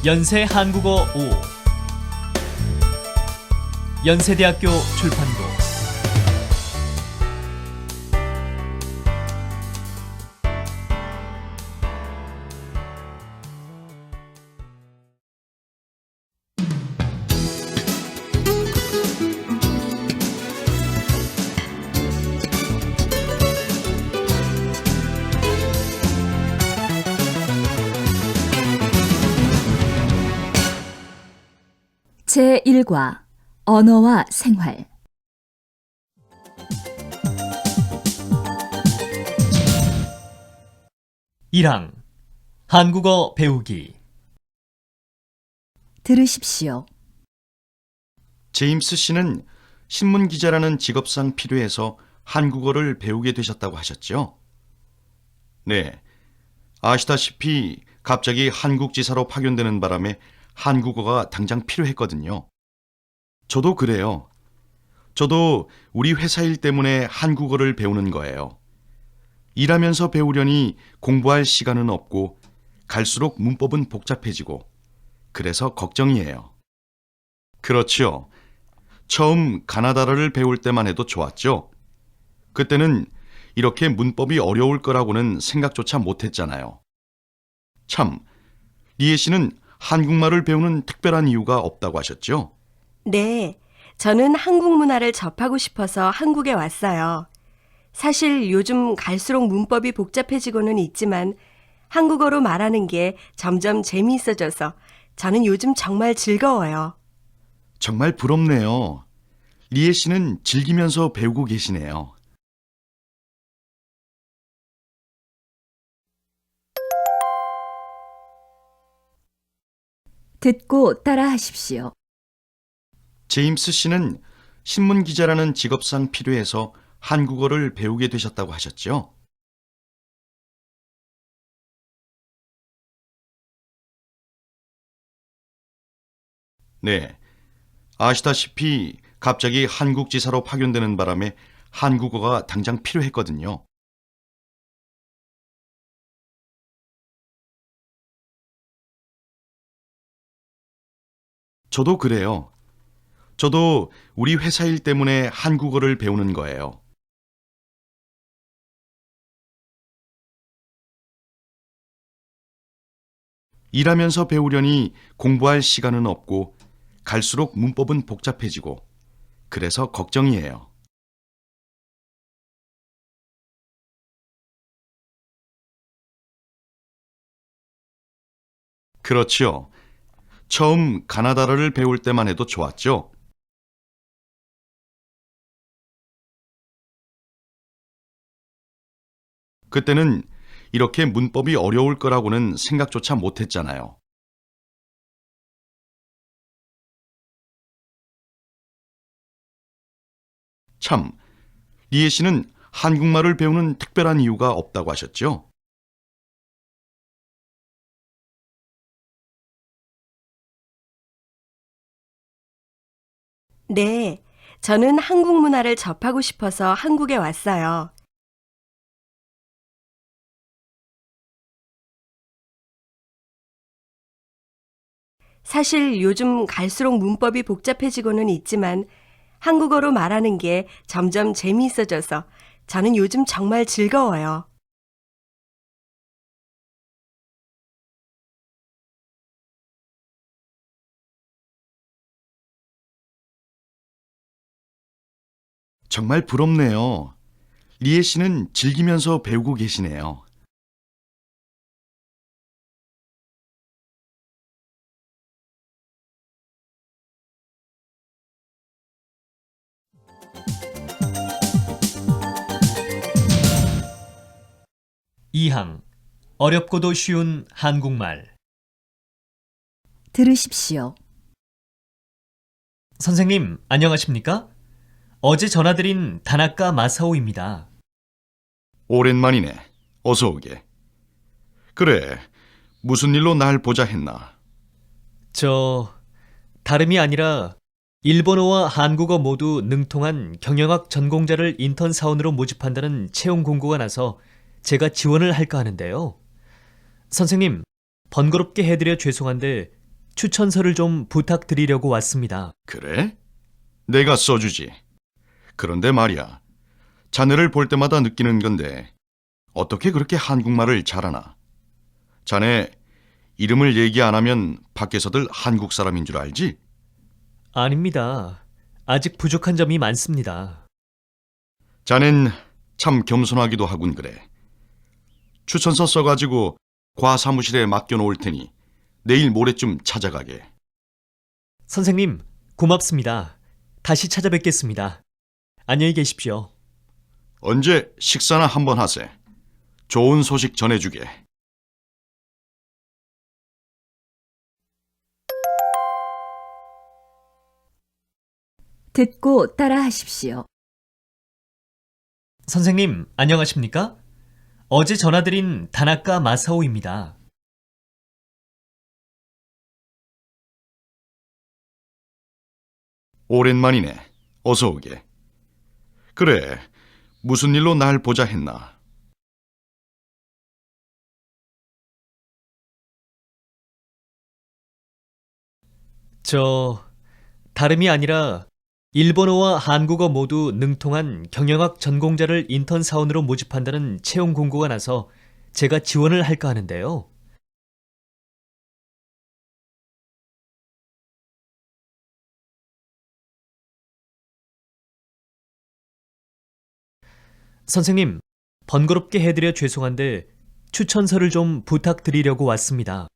연세 한국어 5 연세대학교 출판고 제1과 언어와 생활 1항 한국어 배우기 들으십시오. 제임스 씨는 신문 기자라는 직업상 필요해서 한국어를 배우게 되셨다고 하셨죠? 네. 아시다시피 갑자기 한국지사로 파견되는 바람에 한국어가 당장 필요했거든요. 저도 그래요. 저도 우리 회사 일 때문에 한국어를 배우는 거예요. 일하면서 배우려니 공부할 시간은 없고 갈수록 문법은 복잡해지고 그래서 걱정이에요. 그렇지요. 처음 가나다라를 배울 때만 해도 좋았죠. 그때는 이렇게 문법이 어려울 거라고는 생각조차 못했잖아요. 참, 리에 씨는 한국말을 배우는 특별한 이유가 없다고 하셨죠? 네, 저는 한국 문화를 접하고 싶어서 한국에 왔어요. 사실 요즘 갈수록 문법이 복잡해지고는 있지만 한국어로 말하는 게 점점 재미있어져서 저는 요즘 정말 즐거워요. 정말 부럽네요. 리에 씨는 즐기면서 배우고 계시네요. 듣고 따라하십시오. 제임스 씨는 신문 기자라는 직업상 필요해서 한국어를 배우게 되셨다고 하셨죠? 네. 아시다시피 갑자기 한국지사로 파견되는 바람에 한국어가 당장 필요했거든요. 저도 그래요. 저도 우리 회사 일 때문에 한국어를 배우는 거예요. 일하면서 배우려니 공부할 시간은 없고 갈수록 문법은 복잡해지고 그래서 걱정이에요. 그렇지요. 처음 가나다라를 배울 때만 해도 좋았죠. 그때는 이렇게 문법이 어려울 거라고는 생각조차 못했잖아요. 참, 리에 씨는 한국말을 배우는 특별한 이유가 없다고 하셨죠? 네, 저는 한국 문화를 접하고 싶어서 한국에 왔어요. 사실 요즘 갈수록 문법이 복잡해지고는 있지만 한국어로 말하는 게 점점 재미있어져서 저는 요즘 정말 즐거워요. 정말 부럽네요. 리에 씨는 즐기면서 배우고 계시네요. 이항 어렵고도 쉬운 한국말 들으십시오. 선생님, 안녕하십니까? 어제 전화드린 다나카 마사오입니다. 오랜만이네. 어서 오게. 그래, 무슨 일로 날 보자 했나? 다름이 아니라 일본어와 한국어 모두 능통한 경영학 전공자를 인턴 사원으로 모집한다는 채용 공고가 나서 제가 지원을 할까 하는데요. 선생님, 번거롭게 해드려 죄송한데 추천서를 좀 부탁드리려고 왔습니다. 그래? 내가 써주지. 그런데 말이야, 자네를 볼 때마다 느끼는 건데 어떻게 그렇게 한국말을 잘하나? 자네 이름을 얘기 안 하면 밖에서들 한국 사람인 줄 알지? 아닙니다. 아직 부족한 점이 많습니다. 자넨 참 겸손하기도 하군 그래. 추천서 써가지고 과 사무실에 맡겨놓을 테니 내일 모레쯤 찾아가게. 선생님, 고맙습니다. 다시 찾아뵙겠습니다. 안녕히 계십시오. 언제 식사나 한번 하세. 좋은 소식 전해주게. 듣고 따라하십시오. 선생님, 안녕하십니까? 어제 전화드린 다나카 마사오입니다. 오랜만이네. 어서 오게. 그래, 무슨 일로 날 보자 했나? 다름이 아니라 일본어와 한국어 모두 능통한 경영학 전공자를 인턴 사원으로 모집한다는 채용 공고가 나서 제가 지원을 할까 하는데요. 선생님, 번거롭게 해드려 죄송한데 추천서를 좀 부탁드리려고 왔습니다.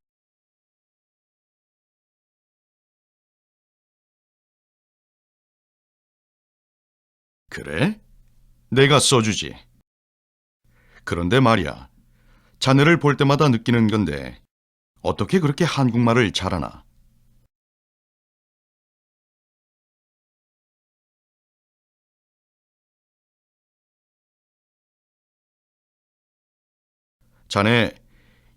그래? 내가 써주지. 그런데 말이야, 자네를 볼 때마다 느끼는 건데 어떻게 그렇게 한국말을 잘하나? 자네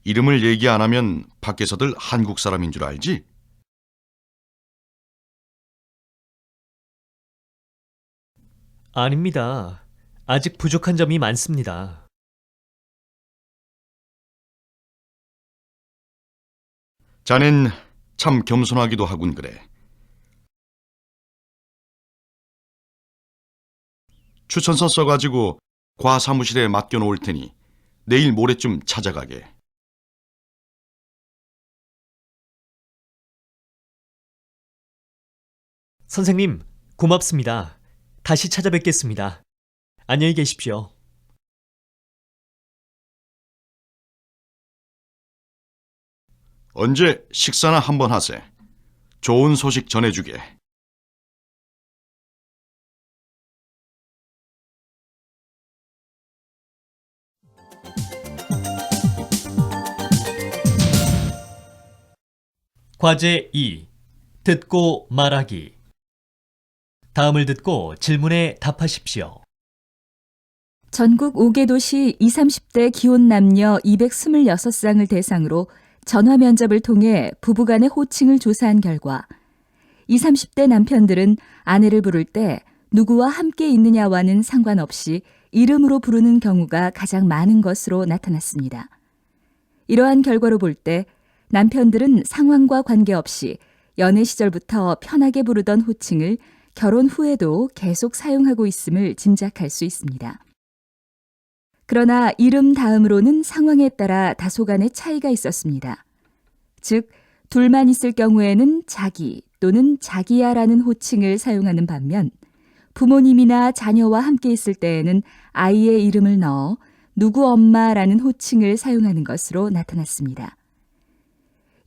이름을 얘기 안 하면 밖에서들 한국 사람인 줄 알지? 아닙니다. 아직 부족한 점이 많습니다. 자넨 참 겸손하기도 하군 그래. 추천서 써가지고 과 사무실에 맡겨놓을 테니 내일 모레쯤 찾아가게. 선생님, 고맙습니다. 다시 찾아뵙겠습니다. 안녕히 계십시오. 언제 식사나 한번 하세. 좋은 소식 전해주게. 과제 2. 듣고 말하기. 다음을 듣고 질문에 답하십시오. 전국 5개 도시 20, 30대 기혼 남녀 226쌍을 대상으로 전화 면접을 통해 부부간의 호칭을 조사한 결과 20, 30대 남편들은 아내를 부를 때 누구와 함께 있느냐와는 상관없이 이름으로 부르는 경우가 가장 많은 것으로 나타났습니다. 이러한 결과로 볼 때 남편들은 상황과 관계없이 연애 시절부터 편하게 부르던 호칭을 결혼 후에도 계속 사용하고 있음을 짐작할 수 있습니다. 그러나 이름 다음으로는 상황에 따라 다소간의 차이가 있었습니다. 즉, 둘만 있을 경우에는 자기 또는 자기야라는 호칭을 사용하는 반면 부모님이나 자녀와 함께 있을 때에는 아이의 이름을 넣어 누구 엄마라는 호칭을 사용하는 것으로 나타났습니다.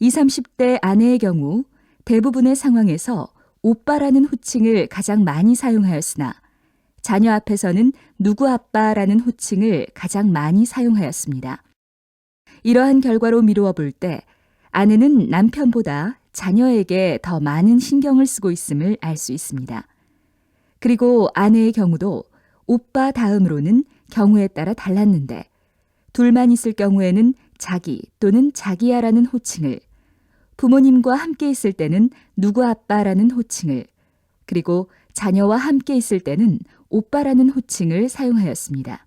20, 30대 아내의 경우 대부분의 상황에서 오빠라는 호칭을 가장 많이 사용하였으나 자녀 앞에서는 누구 아빠라는 호칭을 가장 많이 사용하였습니다. 이러한 결과로 미루어 볼 때 아내는 남편보다 자녀에게 더 많은 신경을 쓰고 있음을 알 수 있습니다. 그리고 아내의 경우도 오빠 다음으로는 경우에 따라 달랐는데 둘만 있을 경우에는 자기 또는 자기야라는 호칭을, 부모님과 함께 있을 때는 누구 아빠라는 호칭을, 그리고 자녀와 함께 있을 때는 오빠라는 호칭을 사용하였습니다.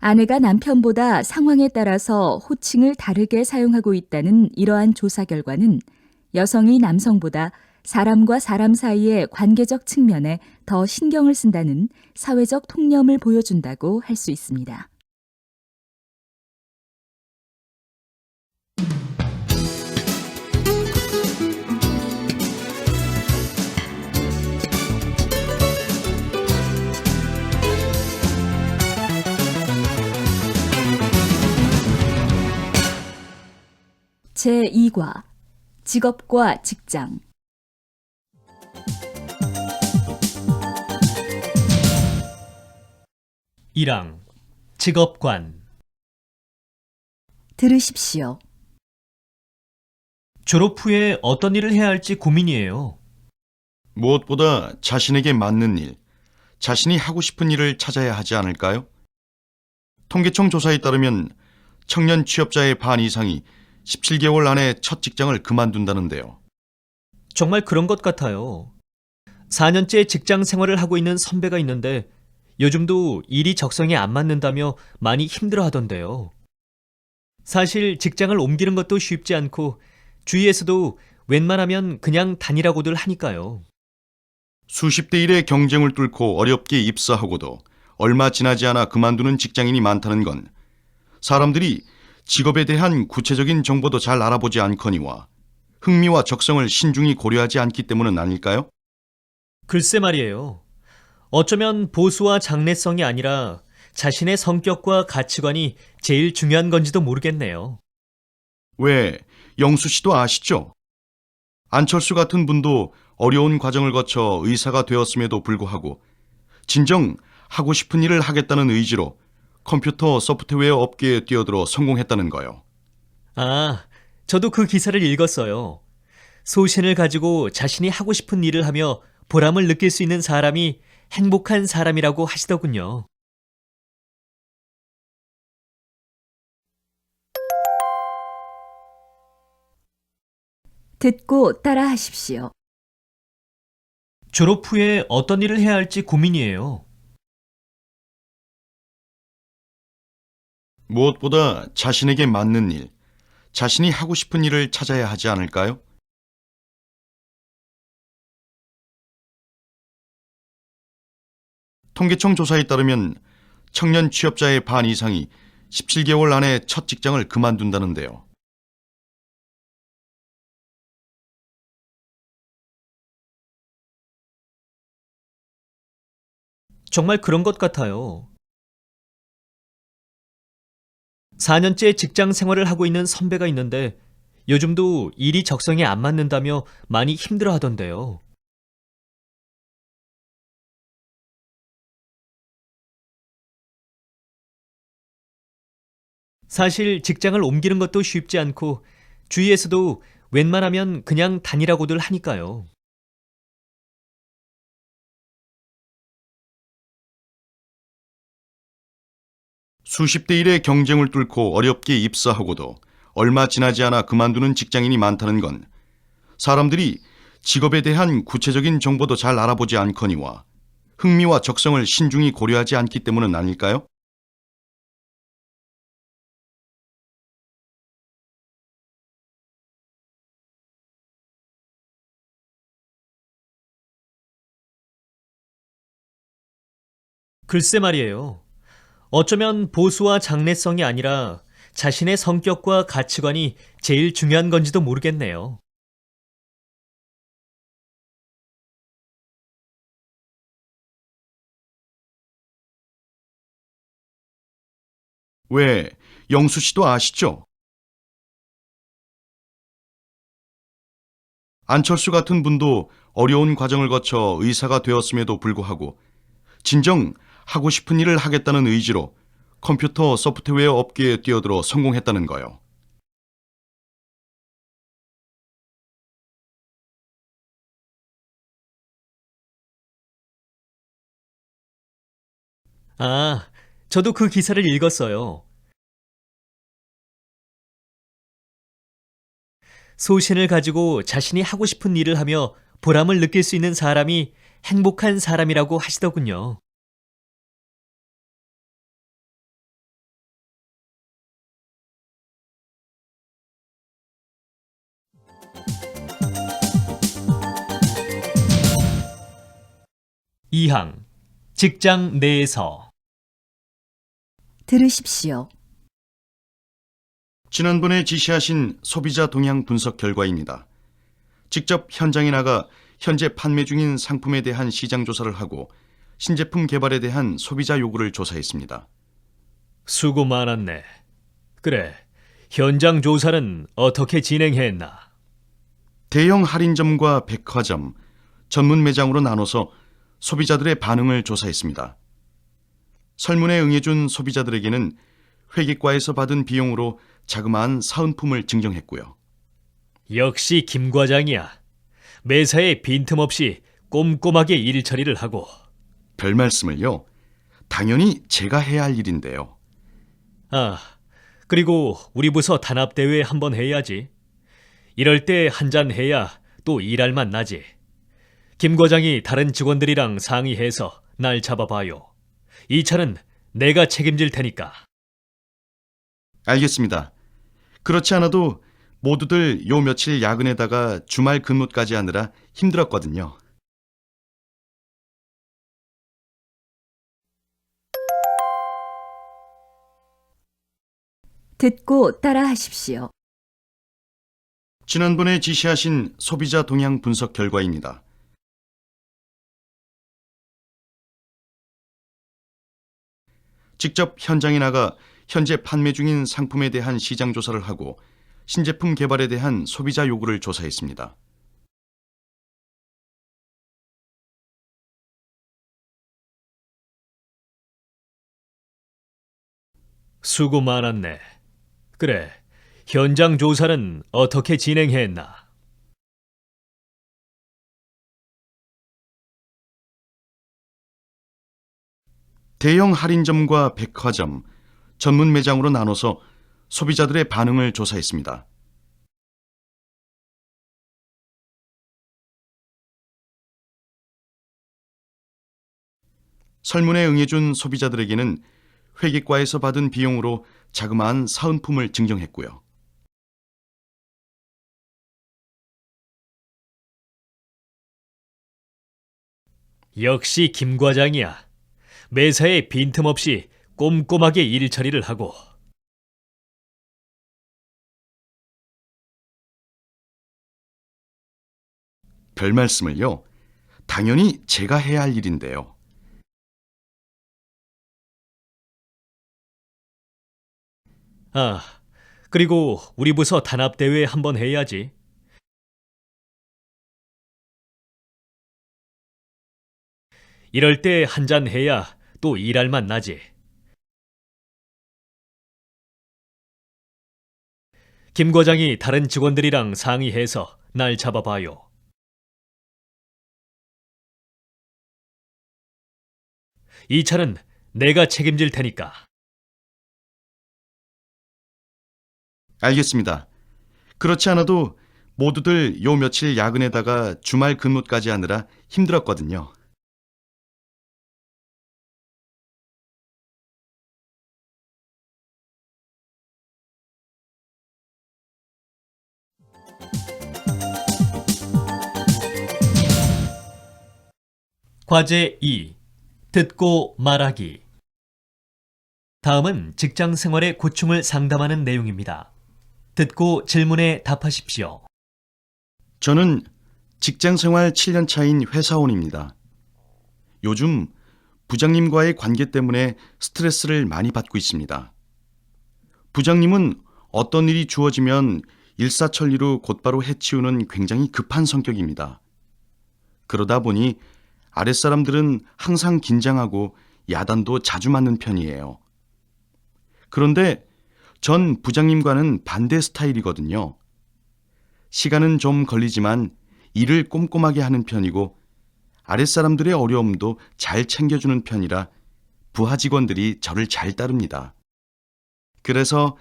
아내가 남편보다 상황에 따라서 호칭을 다르게 사용하고 있다는 이러한 조사 결과는 여성이 남성보다 사람과 사람 사이의 관계적 측면에 더 신경을 쓴다는 사회적 통념을 보여준다고 할 수 있습니다. 제2과 직업과 직장 1항 직업관. 들으십시오. 졸업 후에 어떤 일을 해야 할지 고민이에요. 무엇보다 자신에게 맞는 일, 자신이 하고 싶은 일을 찾아야 하지 않을까요? 통계청 조사에 따르면 청년 취업자의 반 이상이 17개월 안에 첫 직장을 그만둔다는데요. 정말 그런 것 같아요. 4년째 직장 생활을 하고 있는 선배가 있는데 요즘도 일이 적성에 안 맞는다며 많이 힘들어 하던데요. 사실 직장을 옮기는 것도 쉽지 않고 주위에서도 웬만하면 그냥 다니라고들 하니까요. 수십 대 1의 경쟁을 뚫고 어렵게 입사하고도 얼마 지나지 않아 그만두는 직장인이 많다는 건 사람들이 직업에 대한 구체적인 정보도 잘 알아보지 않거니와 흥미와 적성을 신중히 고려하지 않기 때문은 아닐까요? 글쎄 말이에요. 어쩌면 보수와 장래성이 아니라 자신의 성격과 가치관이 제일 중요한 건지도 모르겠네요. 왜 영수 씨도 아시죠? 안철수 같은 분도 어려운 과정을 거쳐 의사가 되었음에도 불구하고 진정 하고 싶은 일을 하겠다는 의지로 컴퓨터 소프트웨어 업계에 뛰어들어 성공했다는 거요. 아, 저도 그 기사를 읽었어요. 소신을 가지고 자신이 하고 싶은 일을 하며 보람을 느낄 수 있는 사람이 행복한 사람이라고 하시더군요. 듣고 따라하십시오. 졸업 후에 어떤 일을 해야 할지 고민이에요. 무엇보다 자신에게 맞는 일, 자신이 하고 싶은 일을 찾아야 하지 않을까요? 통계청 조사에 따르면 청년 취업자의 반 이상이 17개월 안에 첫 직장을 그만둔다는데요. 정말 그런 것 같아요. 4년째 직장 생활을 하고 있는 선배가 있는데 요즘도 일이 적성에 안 맞는다며 많이 힘들어 하던데요. 사실 직장을 옮기는 것도 쉽지 않고 주위에서도 웬만하면 그냥 다니라고들 하니까요. 수십 대 1의 경쟁을 뚫고 어렵게 입사하고도 얼마 지나지 않아 그만두는 직장인이 많다는 건 사람들이 직업에 대한 구체적인 정보도 잘 알아보지 않거니와 흥미와 적성을 신중히 고려하지 않기 때문은 아닐까요? 글쎄 말이에요. 어쩌면 보수와 장래성이 아니라 자신의 성격과 가치관이 제일 중요한 건지도 모르겠네요. 왜 영수 씨도 아시죠? 안철수 같은 분도 어려운 과정을 거쳐 의사가 되었음에도 불구하고 진정 하고 싶은 일을 하겠다는 의지로 컴퓨터 소프트웨어 업계에 뛰어들어 성공했다는 거요. 아, 저도 그 기사를 읽었어요. 소신을 가지고 자신이 하고 싶은 일을 하며 보람을 느낄 수 있는 사람이 행복한 사람이라고 하시더군요. 2항 직장 내에서 들으십시오. 지난번에 지시하신 소비자 동향 분석 결과입니다. 직접 현장에 나가 현재 판매 중인 상품에 대한 시장 조사를 하고 신제품 개발에 대한 소비자 요구를 조사했습니다. 수고 많았네. 그래, 현장 조사는 어떻게 진행했나? 대형 할인점과 백화점, 전문 매장으로 나눠서 소비자들의 반응을 조사했습니다. 설문에 응해준 소비자들에게는 회계과에서 받은 비용으로 자그마한 사은품을 증정했고요. 역시 김 과장이야. 매사에 빈틈없이 꼼꼼하게 일 처리를 하고. 별 말씀을요. 당연히 제가 해야 할 일인데요. 아, 그리고 우리 부서 단합대회 한번 해야지. 이럴 때 한잔 해야 또 일할 맛 나지. 김 과장이 다른 직원들이랑 상의해서 날 잡아봐요. 이 차는 내가 책임질 테니까. 알겠습니다. 그렇지 않아도 모두들 요 며칠 야근에다가 주말 근무까지 하느라 힘들었거든요. 듣고 따라하십시오. 지난번에 지시하신 소비자 동향 분석 결과입니다. 직접 현장에 나가 현재 판매 중인 상품에 대한 시장 조사를 하고 신제품 개발에 대한 소비자 요구를 조사했습니다. 수고 많았네. 그래, 현장 조사는 어떻게 진행했나? 대형 할인점과 백화점, 전문 매장으로 나눠서 소비자들의 반응을 조사했습니다. 설문에 응해준 소비자들에게는 회계과에서 받은 비용으로 자그마한 사은품을 증정했고요. 역시 김 과장이야. 매사에 빈틈없이 꼼꼼하게 일 처리를 하고. 별 말씀을요. 당연히 제가 해야 할 일인데요. 아, 그리고 우리 부서 단합대회 한번 해야지. 이럴 때 한잔 해야 또 일할 맛 나지. 김 과장이 다른 직원들이랑 상의해서 날 잡아봐요. 이 차는 내가 책임질 테니까. 알겠습니다. 그렇지 않아도 모두들 요 며칠 야근에다가 주말 근무까지 하느라 힘들었거든요. 과제 2. 듣고 말하기. 다음은 직장 생활의 고충을 상담하는 내용입니다. 듣고 질문에 답하십시오. 저는 직장 생활 7년 차인 회사원입니다. 요즘 부장님과의 관계 때문에 스트레스를 많이 받고 있습니다. 부장님은 어떤 일이 주어지면 일사천리로 곧바로 해치우는 굉장히 급한 성격입니다. 그러다 보니 아랫사람들은 항상 긴장하고 야단도 자주 맞는 편이에요. 그런데 전 부장님과는 반대 스타일이거든요. 시간은 좀 걸리지만 일을 꼼꼼하게 하는 편이고 아랫사람들의 어려움도 잘 챙겨주는 편이라 부하 직원들이 저를 잘 따릅니다. 그래서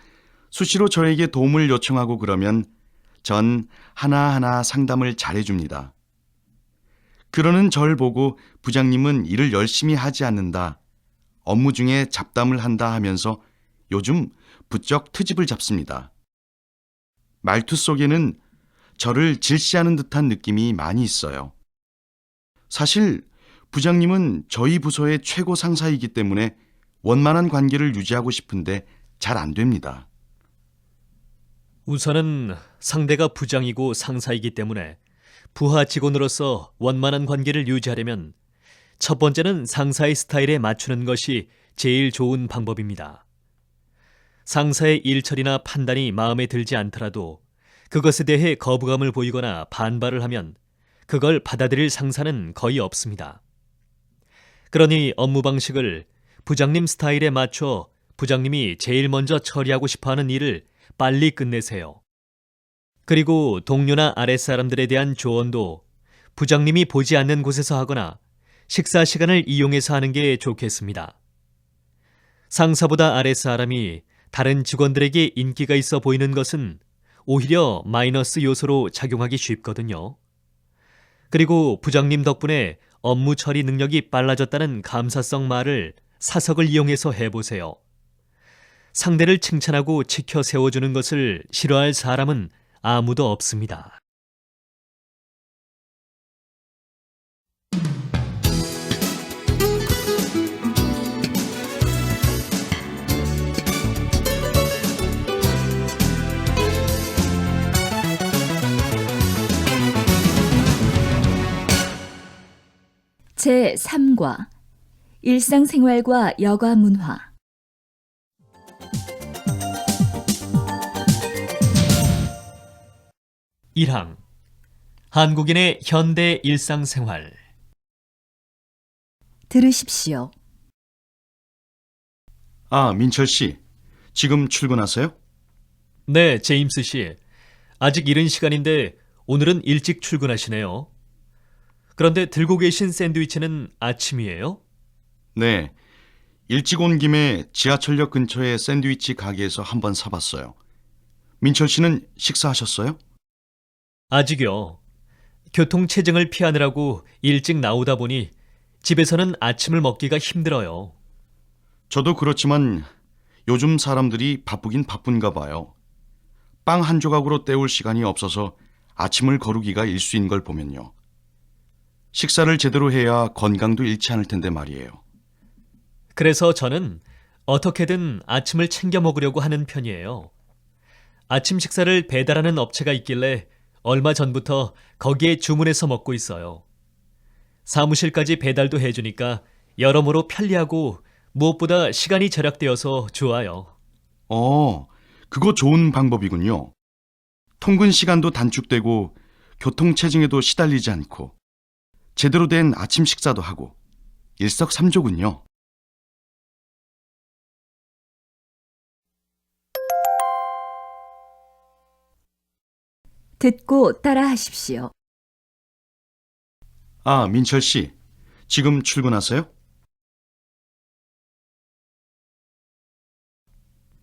수시로 저에게 도움을 요청하고 그러면 전 하나하나 상담을 잘해줍니다. 그러는 절 보고 부장님은 일을 열심히 하지 않는다, 업무 중에 잡담을 한다 하면서 요즘 부쩍 트집을 잡습니다. 말투 속에는 저를 질시하는 듯한 느낌이 많이 있어요. 사실 부장님은 저희 부서의 최고 상사이기 때문에 원만한 관계를 유지하고 싶은데 잘 안 됩니다. 우선은 상대가 부장이고 상사이기 때문에 부하 직원으로서 원만한 관계를 유지하려면 첫 번째는 상사의 스타일에 맞추는 것이 제일 좋은 방법입니다. 상사의 일처리나 판단이 마음에 들지 않더라도 그것에 대해 거부감을 보이거나 반발을 하면 그걸 받아들일 상사는 거의 없습니다. 그러니 업무 방식을 부장님 스타일에 맞춰 부장님이 제일 먼저 처리하고 싶어하는 일을 빨리 끝내세요. 그리고 동료나 아랫사람들에 대한 조언도 부장님이 보지 않는 곳에서 하거나 식사 시간을 이용해서 하는 게 좋겠습니다. 상사보다 아랫사람이 다른 직원들에게 인기가 있어 보이는 것은 오히려 마이너스 요소로 작용하기 쉽거든요. 그리고 부장님 덕분에 업무 처리 능력이 빨라졌다는 감사성 말을 사석을 이용해서 해보세요. 상대를 칭찬하고 지켜 세워주는 것을 싫어할 사람은 아무도 없습니다. 제3과 일상생활과 여가 문화. 일항 한국인의 현대 일상생활. 들으십시오. 아, 민철 씨. 지금 출근하세요? 네, 제임스 씨. 아직 이른 시간인데 오늘은 일찍 출근하시네요. 그런데 들고 계신 샌드위치는 아침이에요? 네. 일찍 온 김에 지하철역 근처의 샌드위치 가게에서 한번 사봤어요. 민철 씨는 식사하셨어요? 아직요. 교통체증을 피하느라고 일찍 나오다 보니 집에서는 아침을 먹기가 힘들어요. 저도 그렇지만 요즘 사람들이 바쁘긴 바쁜가 봐요. 빵 한 조각으로 때울 시간이 없어서 아침을 거르기가 일수인 걸 보면요. 식사를 제대로 해야 건강도 잃지 않을 텐데 말이에요. 그래서 저는 어떻게든 아침을 챙겨 먹으려고 하는 편이에요. 아침 식사를 배달하는 업체가 있길래 얼마 전부터 거기에 주문해서 먹고 있어요. 사무실까지 배달도 해주니까 여러모로 편리하고 무엇보다 시간이 절약되어서 좋아요. 그거 좋은 방법이군요. 통근 시간도 단축되고 교통체증에도 시달리지 않고 제대로 된 아침 식사도 하고 일석삼조군요. 듣고 따라하십시오. 아, 민철 씨. 지금 출근하세요?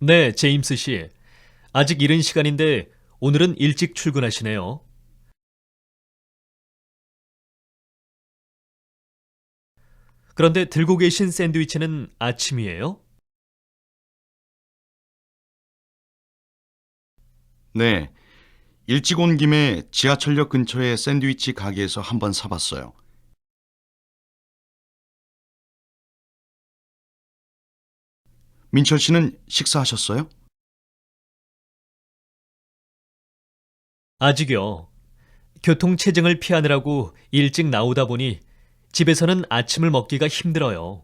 네, 제임스 씨. 아직 이른 시간인데 오늘은 일찍 출근하시네요. 그런데 들고 계신 샌드위치는 아침이에요? 네. 일찍 온 김에 지하철역 근처의 샌드위치 가게에서 한번 사봤어요. 민철 씨는 식사하셨어요? 아직요. 교통체증을 피하느라고 일찍 나오다 보니 집에서는 아침을 먹기가 힘들어요.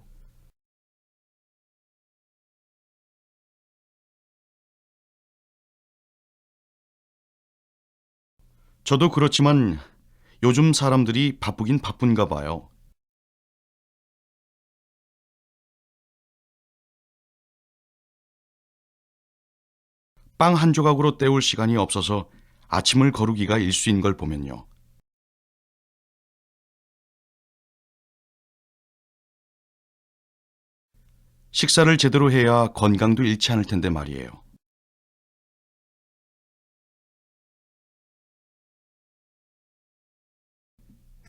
저도 그렇지만 요즘 사람들이 바쁘긴 바쁜가 봐요. 빵 한 조각으로 때울 시간이 없어서 아침을 거르기가 일수인 걸 보면요. 식사를 제대로 해야 건강도 잃지 않을 텐데 말이에요.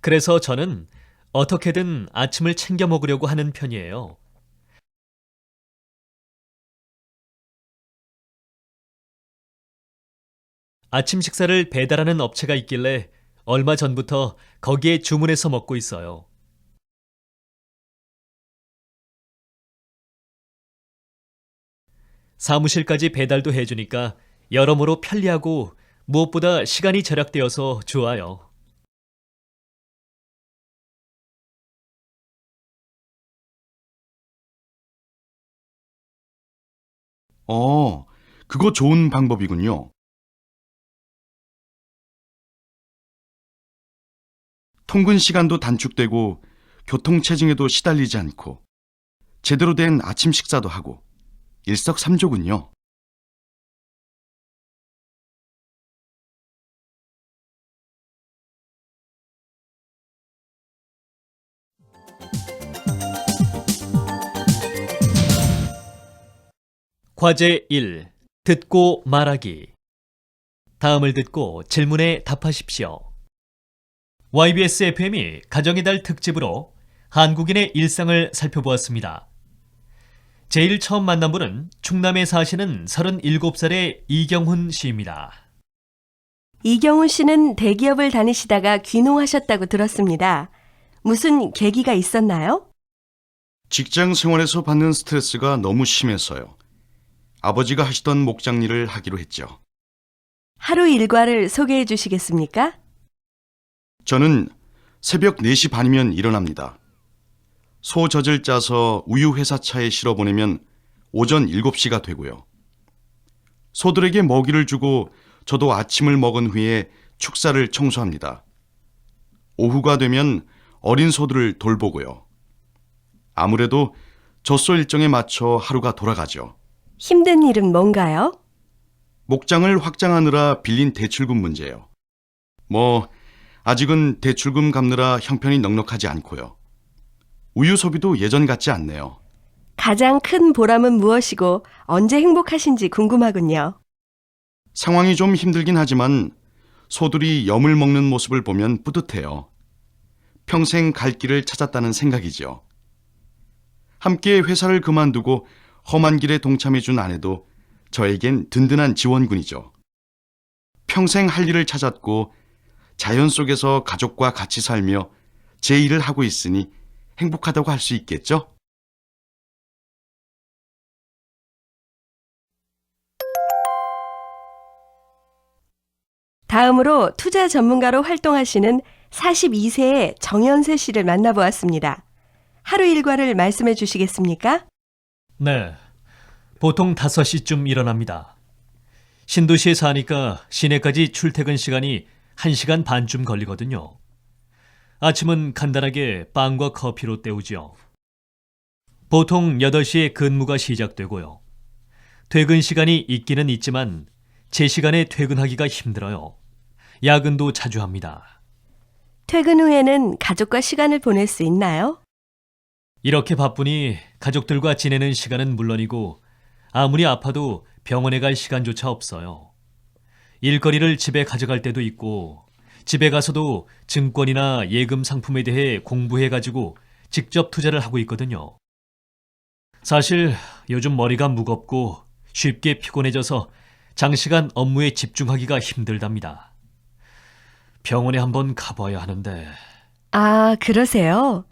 그래서 저는 어떻게든 아침을 챙겨 먹으려고 하는 편이에요. 아침 식사를 배달하는 업체가 있길래 얼마 전부터 거기에 주문해서 먹고 있어요. 사무실까지 배달도 해주니까 여러모로 편리하고 무엇보다 시간이 절약되어서 좋아요. 그거 좋은 방법이군요. 통근 시간도 단축되고 교통체증에도 시달리지 않고 제대로 된 아침 식사도 하고 일석삼조군요. 과제 1. 듣고 말하기. 다음을 듣고 질문에 답하십시오. YBS FM이 가정의 달 특집으로 한국인의 일상을 살펴보았습니다. 제일 처음 만난 분은 충남에 사시는 37살의 이경훈 씨입니다. 이경훈 씨는 대기업을 다니시다가 귀농하셨다고 들었습니다. 무슨 계기가 있었나요? 직장 생활에서 받는 스트레스가 너무 심해서요. 아버지가 하시던 목장 일을 하기로 했죠. 하루 일과를 소개해 주시겠습니까? 저는 새벽 4시 반이면 일어납니다. 소 젖을 짜서 우유 회사차에 실어 보내면 오전 7시가 되고요. 소들에게 먹이를 주고 저도 아침을 먹은 후에 축사를 청소합니다. 오후가 되면 어린 소들을 돌보고요. 아무래도 젖소 일정에 맞춰 하루가 돌아가죠. 힘든 일은 뭔가요? 목장을 확장하느라 빌린 대출금 문제예요. 아직은 대출금 갚느라 형편이 넉넉하지 않고요. 우유 소비도 예전 같지 않네요. 가장 큰 보람은 무엇이고 언제 행복하신지 궁금하군요. 상황이 좀 힘들긴 하지만 소들이 염을 먹는 모습을 보면 뿌듯해요. 평생 갈 길을 찾았다는 생각이죠. 함께 회사를 그만두고 험한 길에 동참해준 아내도 저에겐 든든한 지원군이죠. 평생 할 일을 찾았고 자연 속에서 가족과 같이 살며 제 일을 하고 있으니 행복하다고 할 수 있겠죠? 다음으로 투자 전문가로 활동하시는 42세의 정연세 씨를 만나보았습니다. 하루 일과를 말씀해 주시겠습니까? 네, 보통 5시쯤 일어납니다. 신도시에 사니까 시내까지 출퇴근 시간이 1시간 반쯤 걸리거든요. 아침은 간단하게 빵과 커피로 때우죠. 보통 8시에 근무가 시작되고요. 퇴근 시간이 있기는 있지만 제 시간에 퇴근하기가 힘들어요. 야근도 자주 합니다. 퇴근 후에는 가족과 시간을 보낼 수 있나요? 이렇게 바쁘니 가족들과 지내는 시간은 물론이고 아무리 아파도 병원에 갈 시간조차 없어요. 일거리를 집에 가져갈 때도 있고 집에 가서도 증권이나 예금 상품에 대해 공부해가지고 직접 투자를 하고 있거든요. 사실 요즘 머리가 무겁고 쉽게 피곤해져서 장시간 업무에 집중하기가 힘들답니다. 병원에 한번 가봐야 하는데. 아, 그러세요?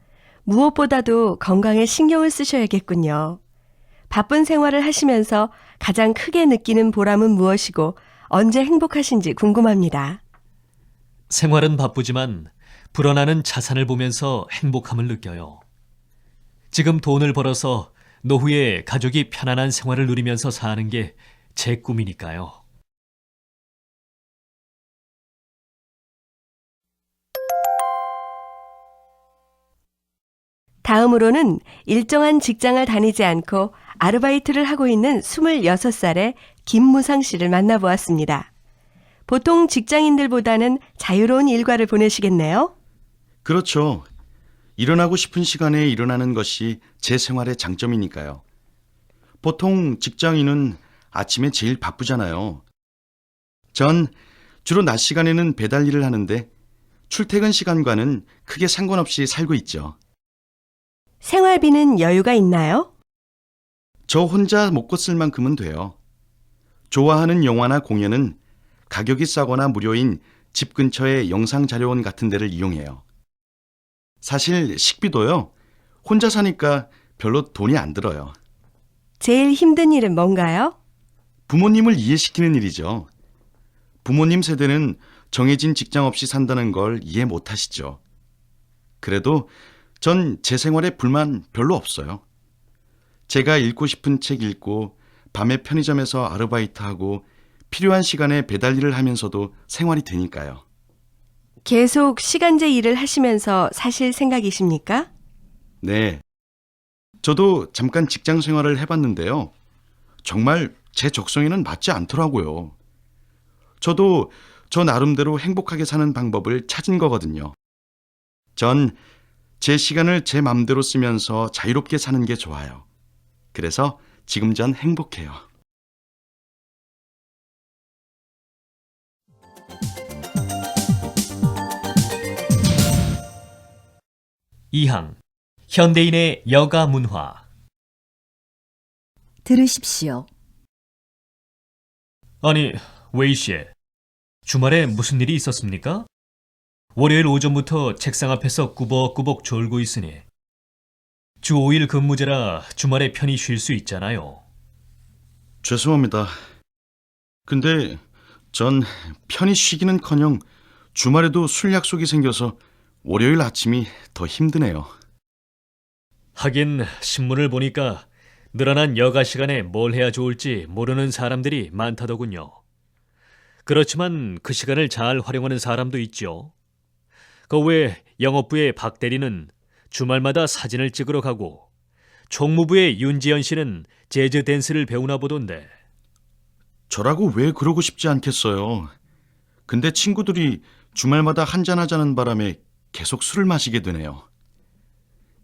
무엇보다도 건강에 신경을 쓰셔야겠군요. 바쁜 생활을 하시면서 가장 크게 느끼는 보람은 무엇이고 언제 행복하신지 궁금합니다. 생활은 바쁘지만 불어나는 자산을 보면서 행복함을 느껴요. 지금 돈을 벌어서 노후에 가족이 편안한 생활을 누리면서 사는 게 제 꿈이니까요. 다음으로는 일정한 직장을 다니지 않고 아르바이트를 하고 있는 26살의 김무상 씨를 만나보았습니다. 보통 직장인들보다는 자유로운 일과를 보내시겠네요? 그렇죠. 일어나고 싶은 시간에 일어나는 것이 제 생활의 장점이니까요. 보통 직장인은 아침에 제일 바쁘잖아요. 전 주로 낮 시간에는 배달 일을 하는데 출퇴근 시간과는 크게 상관없이 살고 있죠. 생활비는 여유가 있나요? 저 혼자 먹고 쓸 만큼은 돼요. 좋아하는 영화나 공연은 가격이 싸거나 무료인 집 근처의 영상자료원 같은 데를 이용해요. 사실 식비도요, 혼자 사니까 별로 돈이 안 들어요. 제일 힘든 일은 뭔가요? 부모님을 이해시키는 일이죠. 부모님 세대는 정해진 직장 없이 산다는 걸 이해 못 하시죠. 그래도 전 제 생활에 불만 별로 없어요. 제가 읽고 싶은 책 읽고 밤에 편의점에서 아르바이트하고 필요한 시간에 배달 일을 하면서도 생활이 되니까요. 계속 시간제 일을 하시면서 사실 생각이십니까? 네. 저도 잠깐 직장 생활을 해봤는데요. 정말 제 적성에는 맞지 않더라고요. 저도 저 나름대로 행복하게 사는 방법을 찾은 거거든요. 전 제 시간을 제 맘대로 쓰면서 자유롭게 사는 게 좋아요. 그래서 지금 전 행복해요. 이항 현대인의 여가 문화. 들으십시오. 아니, 웨이 씨, 주말에 무슨 일이 있었습니까? 월요일 오전부터 책상 앞에서 꾸벅꾸벅 졸고 있으니 주 5일 근무제라 주말에 편히 쉴 수 있잖아요. 죄송합니다. 근데 전 편히 쉬기는커녕 주말에도 술 약속이 생겨서 월요일 아침이 더 힘드네요. 하긴 신문을 보니까 늘어난 여가 시간에 뭘 해야 좋을지 모르는 사람들이 많다더군요. 그렇지만 그 시간을 잘 활용하는 사람도 있죠. 그 외 영업부의 박 대리는 주말마다 사진을 찍으러 가고 총무부의 윤지연 씨는 재즈 댄스를 배우나 보던데. 저라고 왜 그러고 싶지 않겠어요. 근데 친구들이 주말마다 한잔하자는 바람에 계속 술을 마시게 되네요.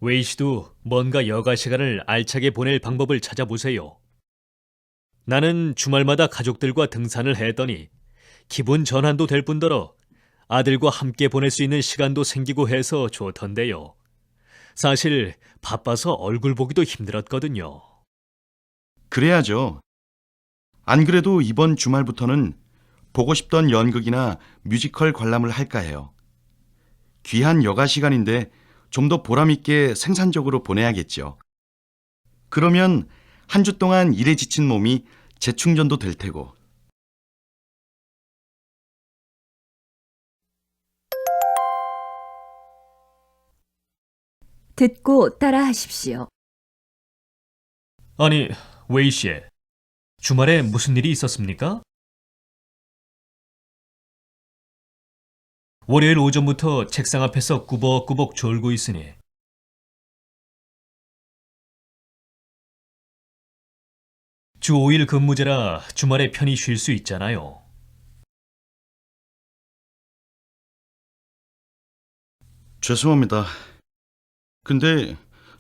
웨이 씨도 뭔가 여가 시간을 알차게 보낼 방법을 찾아보세요. 나는 주말마다 가족들과 등산을 했더니 기분 전환도 될 뿐더러 아들과 함께 보낼 수 있는 시간도 생기고 해서 좋던데요. 사실 바빠서 얼굴 보기도 힘들었거든요. 그래야죠. 안 그래도 이번 주말부터는 보고 싶던 연극이나 뮤지컬 관람을 할까 해요. 귀한 여가 시간인데 좀 더 보람있게 생산적으로 보내야겠죠. 그러면 한 주 동안 일에 지친 몸이 재충전도 될 테고. 듣고 따라하십시오. 아니, 웨이 씨, 주말에 무슨 일이 있었습니까? 월요일 오전부터 책상 앞에서 꾸벅꾸벅 졸고 있으니 주 5일 근무제라 주말에 편히 쉴 수 있잖아요. 죄송합니다. 근데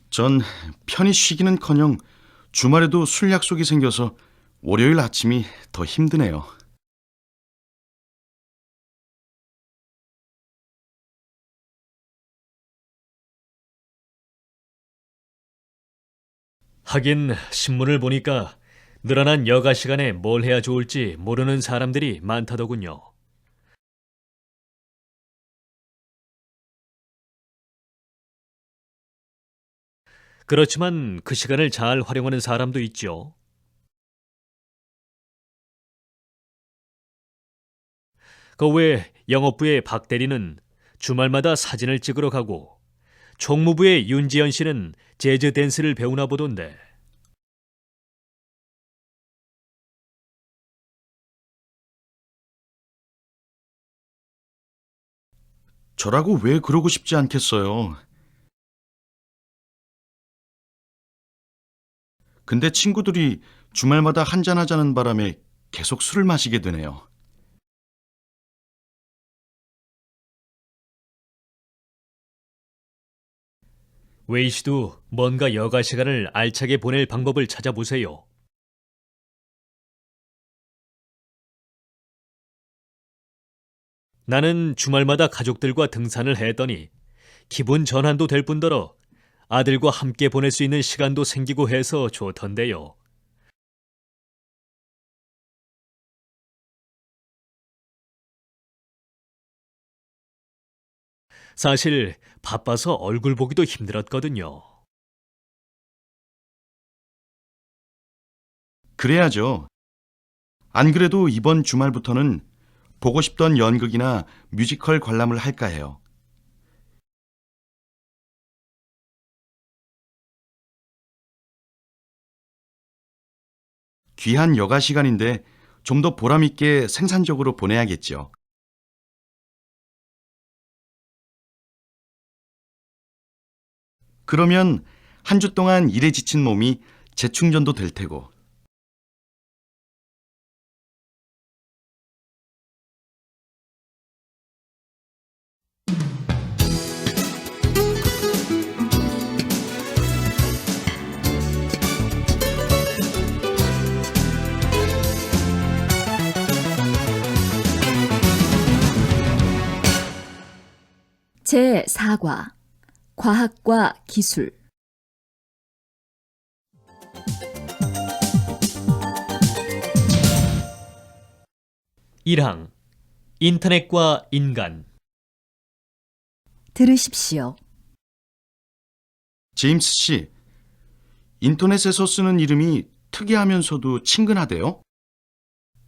전 편히 쉬기는커녕 주말에도 술 약속이 생겨서 월요일 아침이 더 힘드네요. 하긴 신문을 보니까 늘어난 여가 시간에 뭘 해야 좋을지 모르는 사람들이 많다더군요. 그렇지만 그 시간을 잘 활용하는 사람도 있죠. 그 외 영업부의 박 대리는 주말마다 사진을 찍으러 가고 총무부의 윤지연 씨는 재즈 댄스를 배우나 보던데. 저라고 왜 그러고 싶지 않겠어요. 근데 친구들이 주말마다 한잔하자는 바람에 계속 술을 마시게 되네요. 웨이 씨도 뭔가 여가 시간을 알차게 보낼 방법을 찾아보세요. 나는 주말마다 가족들과 등산을 했더니 기분 전환도 될 뿐더러 아들과 함께 보낼 수 있는 시간도 생기고 해서 좋던데요. 사실 바빠서 얼굴 보기도 힘들었거든요. 그래야죠. 안 그래도 이번 주말부터는 보고 싶던 연극이나 뮤지컬 관람을 할까 해요. 귀한 여가 시간인데 좀 더 보람 있게 생산적으로 보내야겠죠. 그러면 한 주 동안 일에 지친 몸이 재충전도 될 테고. 제4과 과학과 기술 1항 인터넷과 인간. 들으십시오. 제임스 씨, 인터넷에서 쓰는 이름이 특이하면서도 친근하대요?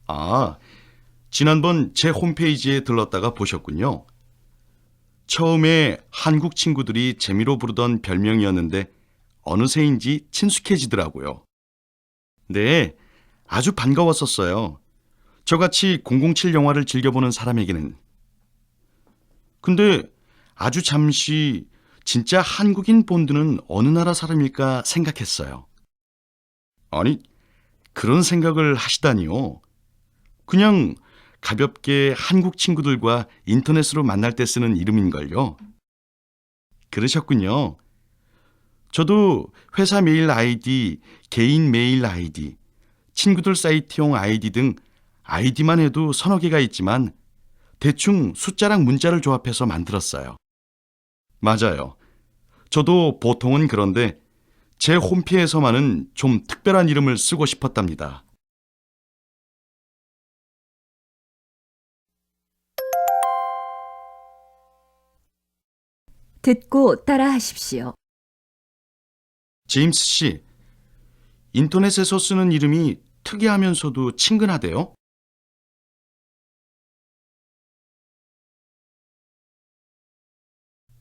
아, 지난번 제 홈페이지에 들렀다가 보셨군요. 처음에 한국 친구들이 재미로 부르던 별명이었는데 어느새인지 친숙해지더라고요. 네, 아주 반가웠었어요. 저같이 007 영화를 즐겨보는 사람에게는. 근데 아주 잠시 진짜 한국인 본드는 어느 나라 사람일까 생각했어요. 아니, 그런 생각을 하시다니요. 그냥 가볍게 한국 친구들과 인터넷으로 만날 때 쓰는 이름인걸요. 그러셨군요. 저도 회사 메일 아이디, 개인 메일 아이디, 친구들 사이트용 아이디 등 아이디만 해도 서너 개가 있지만 대충 숫자랑 문자를 조합해서 만들었어요. 맞아요. 저도 보통은 그런데 제 홈피에서만은 좀 특별한 이름을 쓰고 싶었답니다. 듣고 따라하십시오. 제임스 씨, 인터넷에서 쓰는 이름이 특이하면서도 친근하대요?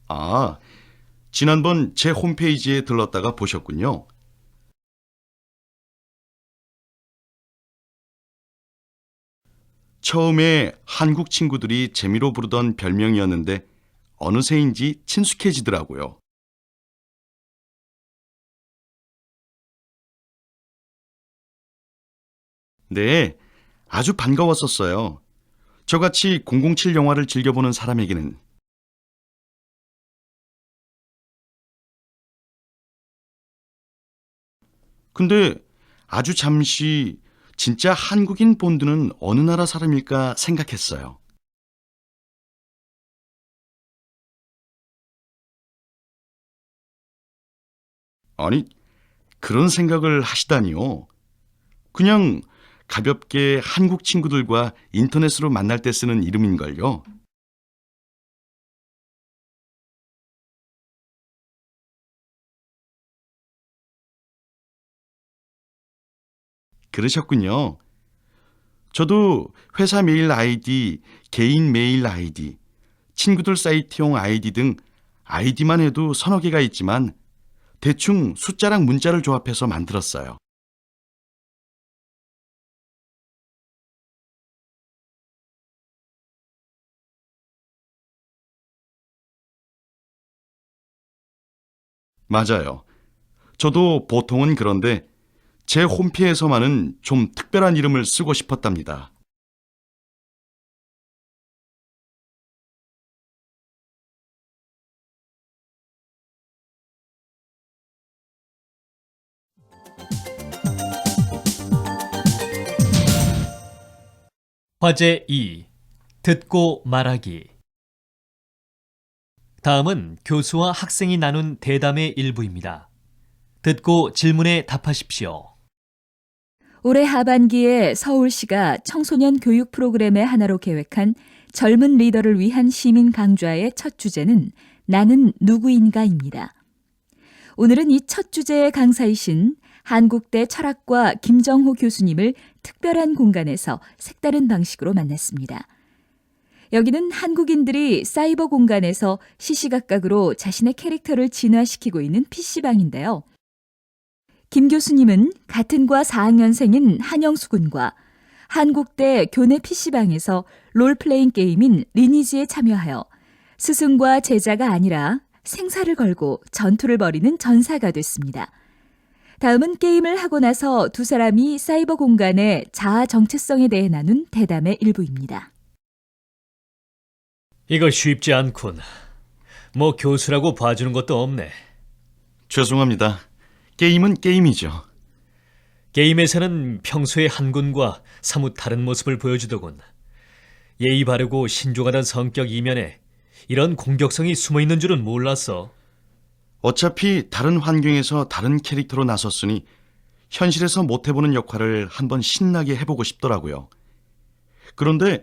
아, 지난번 제 홈페이지에 들렀다가 보셨군요. 처음에 한국 친구들이 재미로 부르던 별명이었는데 어느새인지 친숙해지더라고요. 네, 아주 반가웠었어요. 저같이 007 영화를 즐겨보는 사람에게는. 근데 아주 잠시 진짜 한국인 본드는 어느 나라 사람일까 생각했어요. 아니, 그런 생각을 하시다니요. 그냥 가볍게 한국 친구들과 인터넷으로 만날 때 쓰는 이름인걸요. 그러셨군요. 저도 회사 메일 아이디, 개인 메일 아이디, 친구들 사이트용 아이디 등 아이디만 해도 서너 개가 있지만 대충 숫자랑 문자를 조합해서 만들었어요. 맞아요. 저도 보통은 그런데 제 홈피에서만은 좀 특별한 이름을 쓰고 싶었답니다. 과제 2. 듣고 말하기. 다음은 교수와 학생이 나눈 대담의 일부입니다. 듣고 질문에 답하십시오. 올해 하반기에 서울시가 청소년 교육 프로그램의 하나로 계획한 젊은 리더를 위한 시민 강좌의 첫 주제는 나는 누구인가입니다. 오늘은 이 첫 주제의 강사이신 한국대 철학과 김정호 교수님을 특별한 공간에서 색다른 방식으로 만났습니다. 여기는 한국인들이 사이버 공간에서 시시각각으로 자신의 캐릭터를 진화시키고 있는 PC방인데요. 김 교수님은 같은 과 4학년생인 한영수 군과 한국대 교내 PC방에서 롤플레잉 게임인 리니지에 참여하여 스승과 제자가 아니라 생사를 걸고 전투를 벌이는 전사가 됐습니다. 다음은 게임을 하고 나서 두 사람이 사이버 공간의 자아 정체성에 대해 나눈 대담의 일부입니다. 이거 쉽지 않군. 뭐 교수라고 봐주는 것도 없네. 죄송합니다. 게임은 게임이죠. 게임에서는 평소의 한군과 사뭇 다른 모습을 보여주더군. 예의 바르고 신중하던 성격 이면에 이런 공격성이 숨어있는 줄은 몰랐어. 어차피 다른 환경에서 다른 캐릭터로 나섰으니 현실에서 못 해보는 역할을 한번 신나게 해보고 싶더라고요. 그런데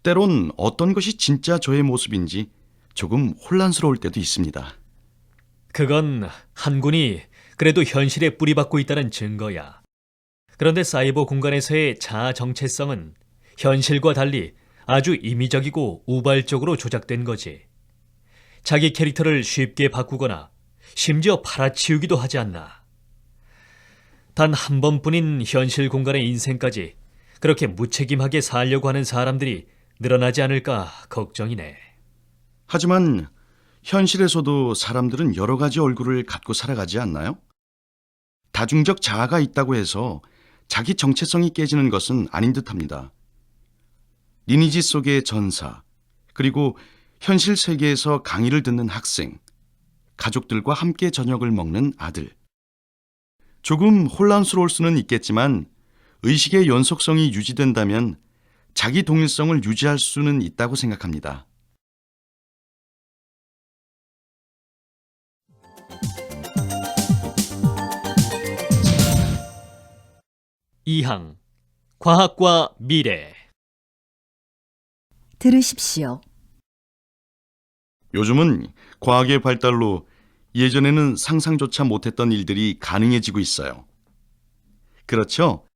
때론 어떤 것이 진짜 저의 모습인지 조금 혼란스러울 때도 있습니다. 그건 한군이 그래도 현실에 뿌리박고 있다는 증거야. 그런데 사이버 공간에서의 자아 정체성은 현실과 달리 아주 임의적이고 우발적으로 조작된 거지. 자기 캐릭터를 쉽게 바꾸거나 심지어 팔아치우기도 하지 않나. 단 한 번뿐인 현실 공간의 인생까지 그렇게 무책임하게 살려고 하는 사람들이 늘어나지 않을까 걱정이네. 하지만 현실에서도 사람들은 여러 가지 얼굴을 갖고 살아가지 않나요? 다중적 자아가 있다고 해서 자기 정체성이 깨지는 것은 아닌 듯합니다. 리니지 속의 전사, 그리고 현실 세계에서 강의를 듣는 학생, 가족들과 함께 저녁을 먹는 아들. 조금 혼란스러울 수는 있겠지만 의식의 연속성이 유지된다면 자기 동일성을 유지할 수는 있다고 생각합니다. 이항 과학과 미래. 들으십시오. 요즘은 과학의 발달로 예전에는 상상조차 못했던 일들이 가능해지고 있어요. 그렇죠?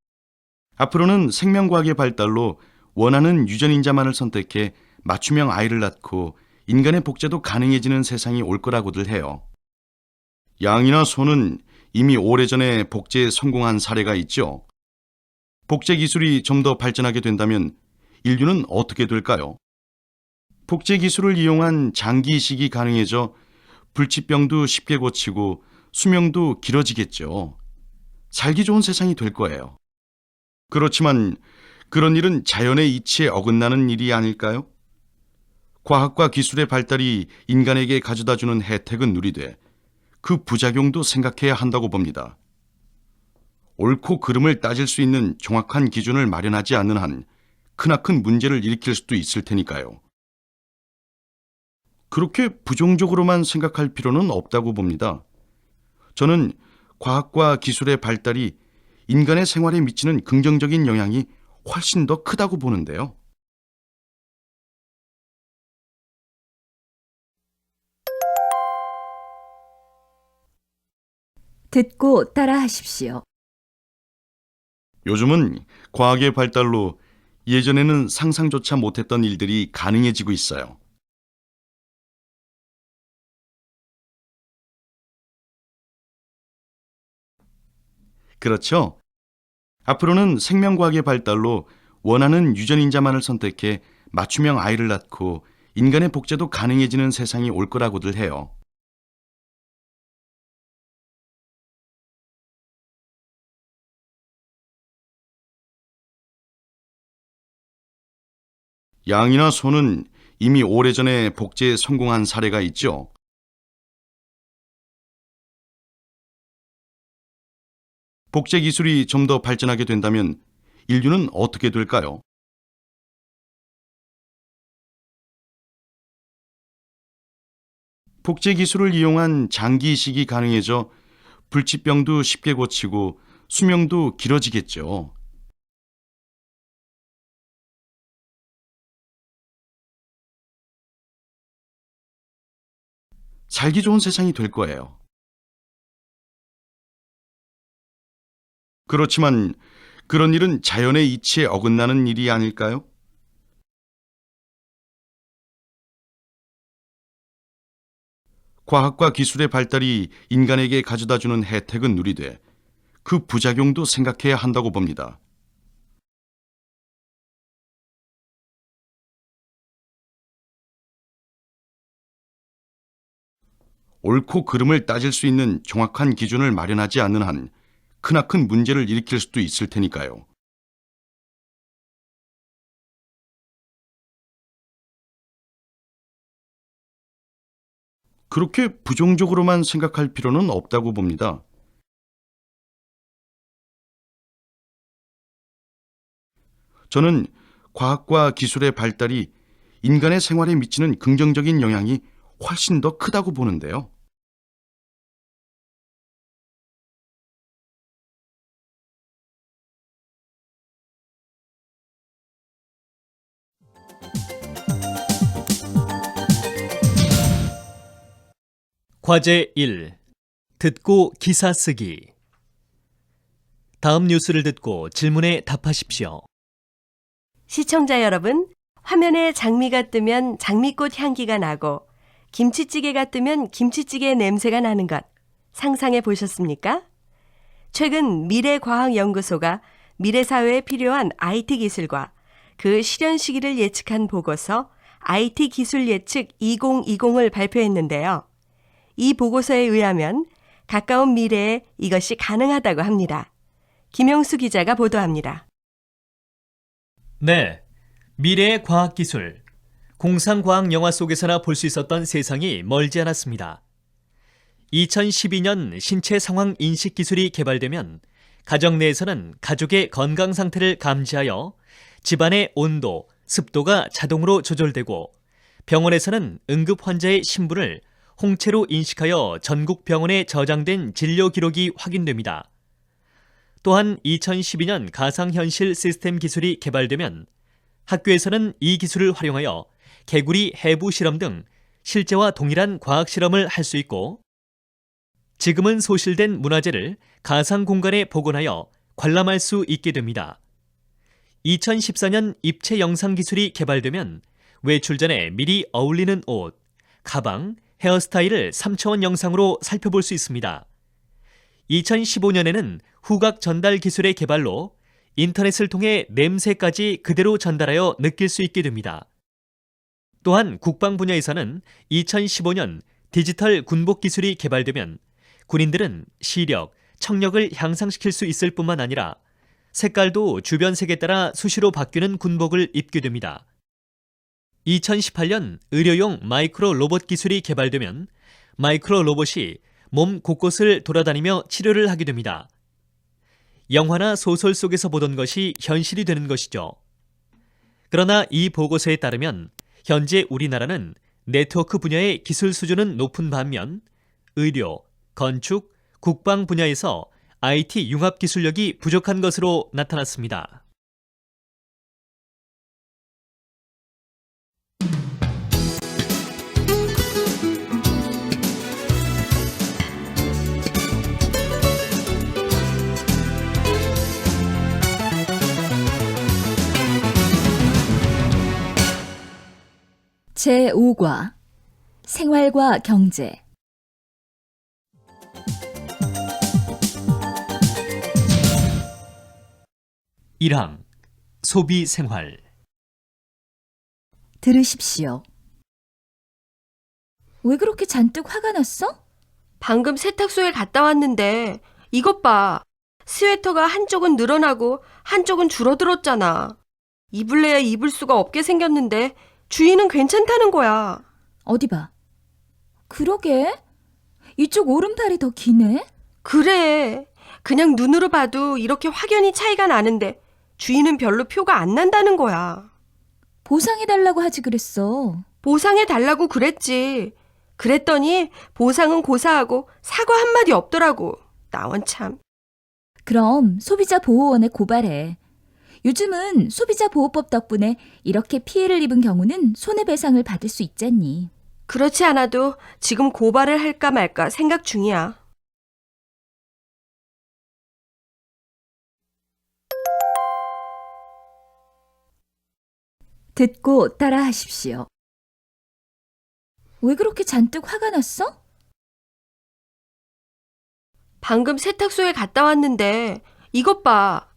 앞으로는 생명과학의 발달로 원하는 유전인자만을 선택해 맞춤형 아이를 낳고 인간의 복제도 가능해지는 세상이 올 거라고들 해요. 양이나 소는 이미 오래전에 복제에 성공한 사례가 있죠. 복제 기술이 좀 더 발전하게 된다면 인류는 어떻게 될까요? 복제 기술을 이용한 장기 이식이 가능해져 불치병도 쉽게 고치고 수명도 길어지겠죠. 살기 좋은 세상이 될 거예요. 그렇지만 그런 일은 자연의 이치에 어긋나는 일이 아닐까요? 과학과 기술의 발달이 인간에게 가져다주는 혜택은 누리되 그 부작용도 생각해야 한다고 봅니다. 옳고 그름을 따질 수 있는 정확한 기준을 마련하지 않는 한 크나큰 문제를 일으킬 수도 있을 테니까요. 그렇게 부정적으로만 생각할 필요는 없다고 봅니다. 저는 과학과 기술의 발달이 인간의 생활에 미치는 긍정적인 영향이 훨씬 더 크다고 보는데요. 듣고 따라하십시오. 요즘은 과학의 발달로 예전에는 상상조차 못했던 일들이 가능해지고 있어요. 그렇죠? 앞으로는 생명과학의 발달로 원하는 유전인자만을 선택해 맞춤형 아이를 낳고 인간의 복제도 가능해지는 세상이 올 거라고들 해요. 양이나 소는 이미 오래전에 복제에 성공한 사례가 있죠. 복제 기술이 좀 더 발전하게 된다면 인류는 어떻게 될까요? 복제 기술을 이용한 장기 이식이 가능해져 불치병도 쉽게 고치고 수명도 길어지겠죠. 살기 좋은 세상이 될 거예요. 그렇지만 그런 일은 자연의 이치에 어긋나는 일이 아닐까요? 과학과 기술의 발달이 인간에게 가져다주는 혜택은 누리되 그 부작용도 생각해야 한다고 봅니다. 옳고 그름을 따질 수 있는 정확한 기준을 마련하지 않는 한 크나큰 문제를 일으킬 수도 있을 테니까요. 그렇게 부정적으로만 생각할 필요는 없다고 봅니다. 저는 과학과 기술의 발달이 인간의 생활에 미치는 긍정적인 영향이 훨씬 더 크다고 보는데요. 과제 1. 듣고 기사 쓰기. 다음 뉴스를 듣고 질문에 답하십시오. 시청자 여러분, 화면에 장미가 뜨면 장미꽃 향기가 나고 김치찌개가 뜨면 김치찌개 냄새가 나는 것 상상해 보셨습니까? 최근 미래과학연구소가 미래사회에 필요한 IT 기술과 그 실현 시기를 예측한 보고서 IT 기술 예측 2020을 발표했는데요. 이 보고서에 의하면 가까운 미래에 이것이 가능하다고 합니다. 김영수 기자가 보도합니다. 네, 미래의 과학기술. 공상과학 영화 속에서나 볼 수 있었던 세상이 멀지 않았습니다. 2012년 신체 상황 인식 기술이 개발되면 가정 내에서는 가족의 건강 상태를 감지하여 집안의 온도, 습도가 자동으로 조절되고 병원에서는 응급 환자의 신분을 홍채로 인식하여 전국 병원에 저장된 진료 기록이 확인됩니다. 또한 2012년 가상현실 시스템 기술이 개발되면 학교에서는 이 기술을 활용하여 개구리 해부 실험 등 실제와 동일한 과학 실험을 할 수 있고 지금은 소실된 문화재를 가상 공간에 복원하여 관람할 수 있게 됩니다. 2014년 입체 영상 기술이 개발되면 외출 전에 미리 어울리는 옷, 가방, 헤어스타일을 3차원 영상으로 살펴볼 수 있습니다. 2015년에는 후각 전달 기술의 개발로 인터넷을 통해 냄새까지 그대로 전달하여 느낄 수 있게 됩니다. 또한 국방 분야에서는 2015년 디지털 군복 기술이 개발되면 군인들은 시력, 청력을 향상시킬 수 있을 뿐만 아니라 색깔도 주변 색에 따라 수시로 바뀌는 군복을 입게 됩니다. 2018년 의료용 마이크로 로봇 기술이 개발되면 마이크로 로봇이 몸 곳곳을 돌아다니며 치료를 하게 됩니다. 영화나 소설 속에서 보던 것이 현실이 되는 것이죠. 그러나 이 보고서에 따르면 현재 우리나라는 네트워크 분야의 기술 수준은 높은 반면 의료, 건축, 국방 분야에서 IT 융합 기술력이 부족한 것으로 나타났습니다. 제5과 생활과 경제. (1항) 소비 생활. 들으십시오. 왜 그렇게 잔뜩 화가 났어? 방금 세탁소에 갔다 왔는데 이것 봐. 스웨터가 한쪽은 늘어나고 한쪽은 줄어들었잖아. 입을래야 입을 수가 없게 생겼는데 주인은 괜찮다는 거야. 어디 봐. 그러게. 이쪽 오른팔이 더 기네? 그래. 그냥 눈으로 봐도 이렇게 확연히 차이가 나는데 주인은 별로 표가 안 난다는 거야. 보상해달라고 하지 그랬어. 보상해달라고 그랬지. 그랬더니 보상은 고사하고 사과 한마디 없더라고. 나원 참. 그럼 소비자 보호원에 고발해. 요즘은 소비자 보호법 덕분에 이렇게 피해를 입은 경우는 손해배상을 받을 수 있잖니. 그렇지 않아도 지금 고발을 할까 말까 생각 중이야. 듣고 따라하십시오. 왜 그렇게 잔뜩 화가 났어? 방금 세탁소에 갔다 왔는데 이것 봐.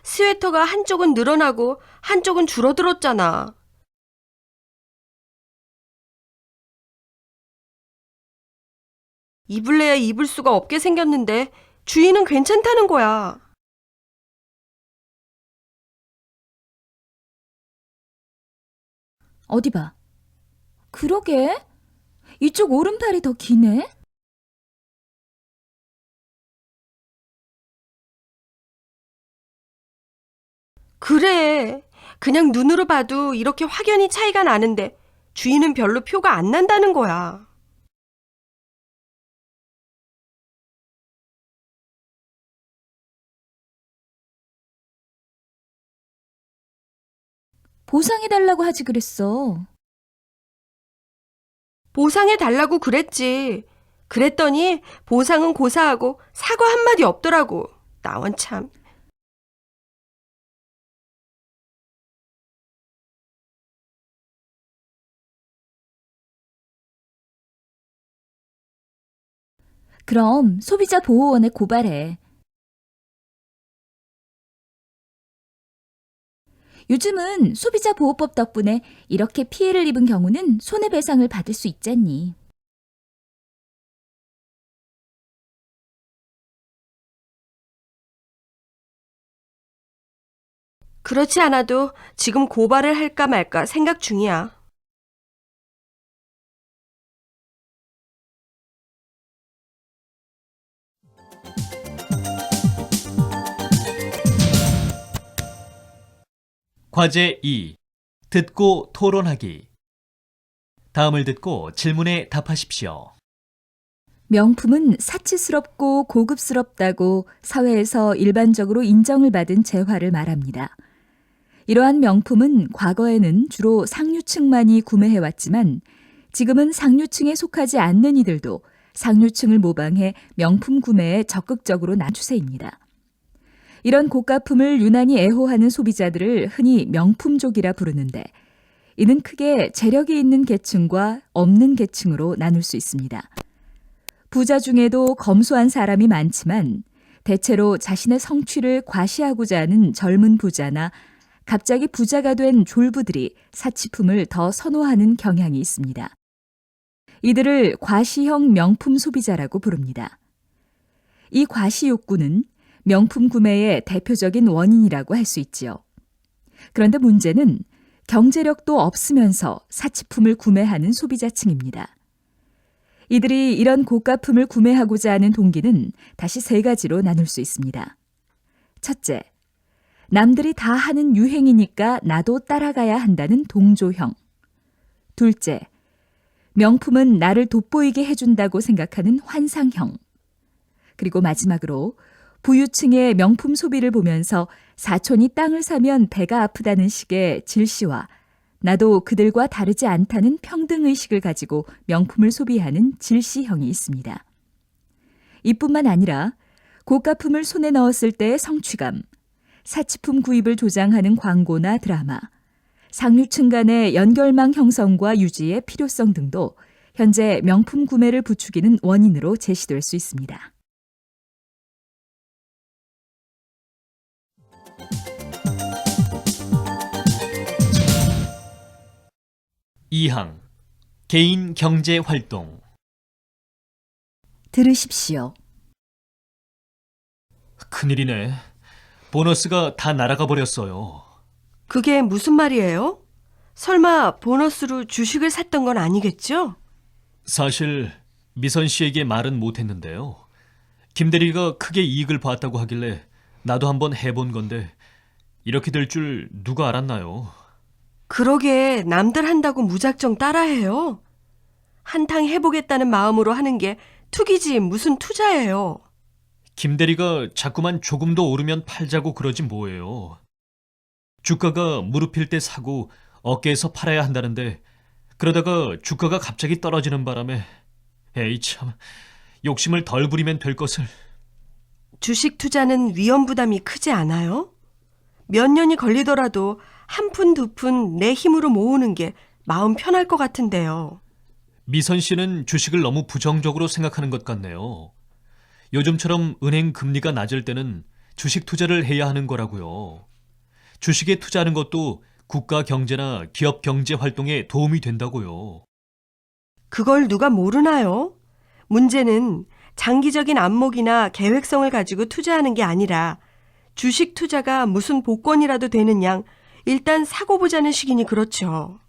스웨터가 한쪽은 늘어나고 한쪽은 줄어들었잖아. 입을래야 입을 수가 없게 생겼는데 주인은 괜찮다는 거야. 어디 봐. 그러게. 이쪽 오른팔이 더 기네. 그래. 그냥 눈으로 봐도 이렇게 확연히 차이가 나는데 주인은 별로 표가 안 난다는 거야. 보상해달라고 하지 그랬어. 보상해 달라고 그랬지. 그랬더니 보상은 고사하고 사과 한마디 없더라고. 나원 참. 그럼 소비자 보호원에 고발해. 요즘은 소비자 보호법 덕분에 이렇게 피해를 입은 경우는 손해배상을 받을 수 있잖니. 그렇지 않아도 지금 고발을 할까 말까 생각 중이야. 과제 2. 듣고 토론하기. 다음을 듣고 질문에 답하십시오. 명품은 사치스럽고 고급스럽다고 사회에서 일반적으로 인정을 받은 재화를 말합니다. 이러한 명품은 과거에는 주로 상류층만이 구매해왔지만 지금은 상류층에 속하지 않는 이들도 상류층을 모방해 명품 구매에 적극적으로 난 추세입니다. 이런 고가품을 유난히 애호하는 소비자들을 흔히 명품족이라 부르는데 이는 크게 재력이 있는 계층과 없는 계층으로 나눌 수 있습니다. 부자 중에도 검소한 사람이 많지만 대체로 자신의 성취를 과시하고자 하는 젊은 부자나 갑자기 부자가 된 졸부들이 사치품을 더 선호하는 경향이 있습니다. 이들을 과시형 명품 소비자라고 부릅니다. 이 과시 욕구는 명품 구매의 대표적인 원인이라고 할 수 있지요. 그런데 문제는 경제력도 없으면서 사치품을 구매하는 소비자층입니다. 이들이 이런 고가품을 구매하고자 하는 동기는 다시 세 가지로 나눌 수 있습니다. 첫째, 남들이 다 하는 유행이니까 나도 따라가야 한다는 동조형. 둘째, 명품은 나를 돋보이게 해준다고 생각하는 환상형. 그리고 마지막으로 부유층의 명품 소비를 보면서 사촌이 땅을 사면 배가 아프다는 식의 질시와 나도 그들과 다르지 않다는 평등의식을 가지고 명품을 소비하는 질시형이 있습니다. 이뿐만 아니라 고가품을 손에 넣었을 때의 성취감, 사치품 구입을 조장하는 광고나 드라마, 상류층 간의 연결망 형성과 유지의 필요성 등도 현재 명품 구매를 부추기는 원인으로 제시될 수 있습니다. 이항 개인 경제 활동. 들으십시오. 큰일이네. 보너스가 다 날아가 버렸어요. 그게 무슨 말이에요? 설마 보너스로 주식을 샀던 건 아니겠죠? 사실 미선 씨에게 말은 못했는데요. 김 대리가 크게 이익을 봤다고 하길래 나도 한번 해본 건데 이렇게 될 줄 누가 알았나요? 그러게 남들 한다고 무작정 따라해요. 한탕 해보겠다는 마음으로 하는 게 투기지 무슨 투자예요. 김 대리가 자꾸만 조금 더 오르면 팔자고 그러지 뭐예요. 주가가 무릎일 때 사고 어깨에서 팔아야 한다는데 그러다가 주가가 갑자기 떨어지는 바람에 에이 참 욕심을 덜 부리면 될 것을. 주식 투자는 위험 부담이 크지 않아요? 몇 년이 걸리더라도 한 푼, 두 푼 내 힘으로 모으는 게 마음 편할 것 같은데요. 미선 씨는 주식을 너무 부정적으로 생각하는 것 같네요. 요즘처럼 은행 금리가 낮을 때는 주식 투자를 해야 하는 거라고요. 주식에 투자하는 것도 국가 경제나 기업 경제 활동에 도움이 된다고요. 그걸 누가 모르나요? 문제는 장기적인 안목이나 계획성을 가지고 투자하는 게 아니라 주식 투자가 무슨 복권이라도 되는 양 일단 사고 보자는 식이니 그렇죠.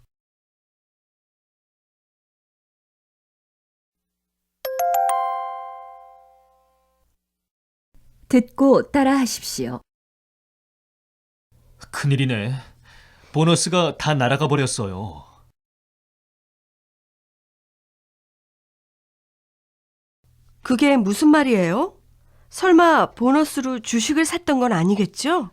듣고 따라하십시오. 큰일이네. 보너스가 다 날아가 버렸어요. 그게 무슨 말이에요? 설마 보너스로 주식을 샀던 건 아니겠죠?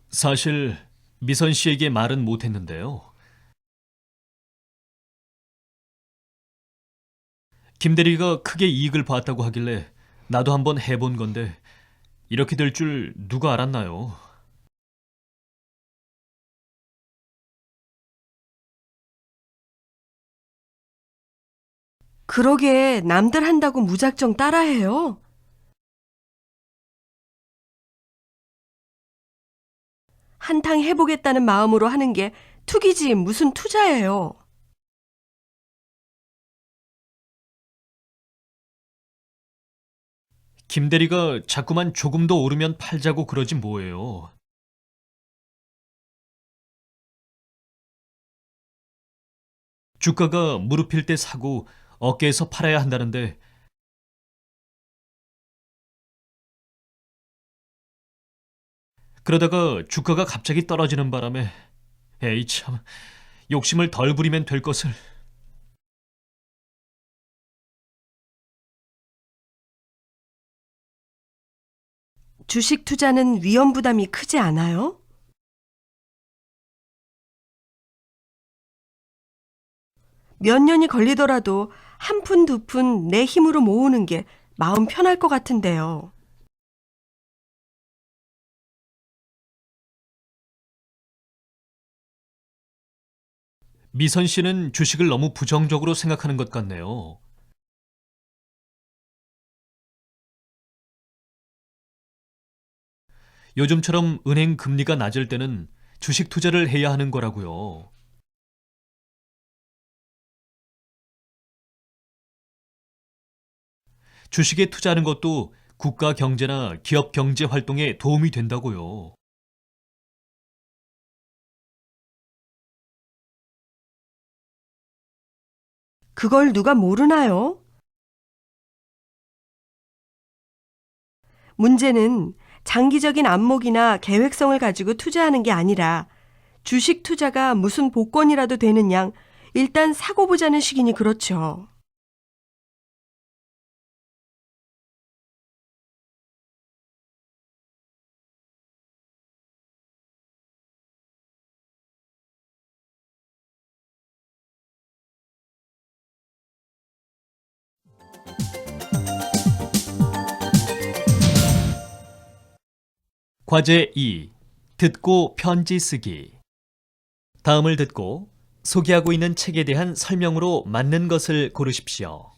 사실 미선 씨에게 말은 못했는데요. 김대리가 크게 이익을 봤다고 하길래 나도 한번 해본 건데 이렇게 될 줄 누가 알았나요? 그러게 남들 한다고 무작정 따라해요. 한탕 해보겠다는 마음으로 하는 게 투기지 무슨 투자예요. 김대리가 자꾸만 조금 더 오르면 팔자고 그러지 뭐예요. 주가가 무릎일 때 사고 어깨에서 팔아야 한다는데 그러다가 주가가 갑자기 떨어지는 바람에 에이 참 욕심을 덜 부리면 될 것을. 주식 투자는 위험 부담이 크지 않아요? 몇 년이 걸리더라도 한 푼, 두 푼 내 힘으로 모으는 게 마음 편할 것 같은데요. 미선 씨는 주식을 너무 부정적으로 생각하는 것 같네요. 요즘처럼 은행 금리가 낮을 때는 주식 투자를 해야 하는 거라고요. 주식에 투자하는 것도 국가 경제나 기업 경제 활동에 도움이 된다고요. 그걸 누가 모르나요? 문제는 장기적인 안목이나 계획성을 가지고 투자하는 게 아니라 주식 투자가 무슨 복권이라도 되는 양 일단 사고 보자는 식이니 그렇죠. 과제 2. 듣고 편지 쓰기. 다음을 듣고 소개하고 있는 책에 대한 설명으로 맞는 것을 고르십시오.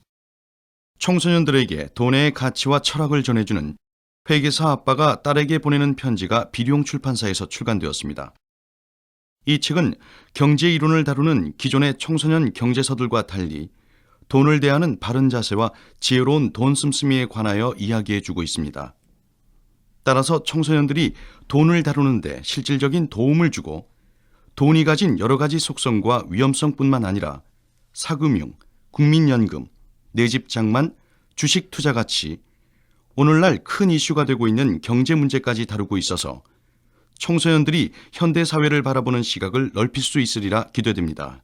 청소년들에게 돈의 가치와 철학을 전해주는 회계사 아빠가 딸에게 보내는 편지가 비룡 출판사에서 출간되었습니다. 이 책은 경제 이론을 다루는 기존의 청소년 경제서들과 달리 돈을 대하는 바른 자세와 지혜로운 돈 씀씀이에 관하여 이야기해주고 있습니다. 따라서 청소년들이 돈을 다루는데 실질적인 도움을 주고 돈이 가진 여러 가지 속성과 위험성뿐만 아니라 사금융, 국민연금, 내 집 장만, 주식 투자 같이 오늘날 큰 이슈가 되고 있는 경제 문제까지 다루고 있어서 청소년들이 현대 사회를 바라보는 시각을 넓힐 수 있으리라 기대됩니다.